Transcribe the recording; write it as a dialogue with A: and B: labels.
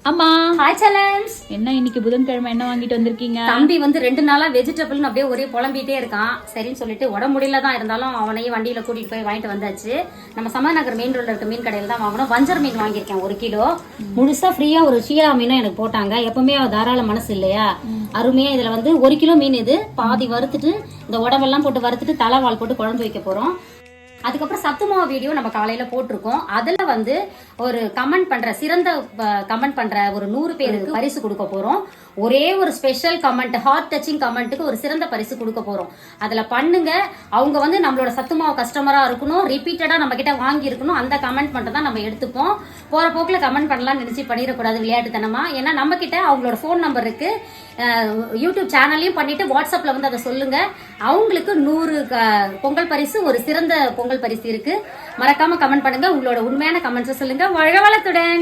A: அம்மா
B: hi challenge.
A: என்ன இன்னைக்கு புதன்கிழமை என்ன வாங்கிட்டு வந்திருக்கீங்க?
B: தம்பி வந்து 2 நாளா வெஜிடபிள்னு அப்படியே ஒரே புலம்பிட்டே இருக்கான். சரின்னு சொல்லிட்டு உடம்பு முடியல தான் இருந்தாலும் அவனையும் வண்டியில கூட்டிட்டு போய் வாங்கிட்டு வந்தாச்சு. நம்ம சமநகர் மெயின் ரோட்ல இருக்க மீன் கடையில தான் வாங்கணும். வஞ்சர் மீன் வாங்கியிருக்கேன் 1 கிலோ. முழுசா ஃப்ரீயா ஒரு ஷீலா மீனும் எனக்கு போட்டாங்க. எப்பவுமே தாராள மனசு இல்லையா, அருமையா. இதுல வந்து 1 கிலோ மீன் இது பாதி வறுத்துட்டு இந்த உடம்பெல்லாம் போட்டு வறுத்துட்டு தலைவால் போட்டு குழம்பு வைக்க போறோம். அதுக்கப்புறம் சத்துமாவு வீடியோ நம்ம காலையில போட்டிருக்கோம். அதுல வந்து ஒரு கமெண்ட் பண்ற சிறந்த கமெண்ட் பண்ற ஒரு 100 பேருக்கு பரிசு கொடுக்க போறோம். ஒரே ஒரு ஸ்பெஷல் கமெண்ட், ஹார்ட் டச்சிங் கமெண்ட்டுக்கு ஒரு சிறந்த பரிசு கொடுக்க போறோம். அதுல பண்ணுங்க. அவங்க வந்து நம்மளோட சத்துமாவு கஸ்டமரா இருக்கணும், ரிப்பீட்டடா நம்ம கிட்ட வாங்கி இருக்கணும். அந்த கமெண்ட் மட்டும் தான் நம்ம எடுத்துப்போம். போற போக்குல கமெண்ட் பண்ணலாம் நினைச்சு பண்ணிடக்கூடாது விளையாட்டுத்தனமா. ஏன்னா நம்ம கிட்ட அவங்களோட போன் நம்பர் இருக்கு. யூடியூப் சேனல்லையும் பண்ணிட்டு வாட்ஸ்அப்ல வந்து அதை சொல்லுங்க. அவங்களுக்கு 100 பொங்கல் பரிசு, ஒரு சிறந்த பொங்கல் பரிசு இருக்கு. மறக்காம கமெண்ட் பண்ணுங்க. உங்களோட உண்மையான கமெண்ட்ஸ் சொல்லுங்க. வாழ்க வளத்துடன்.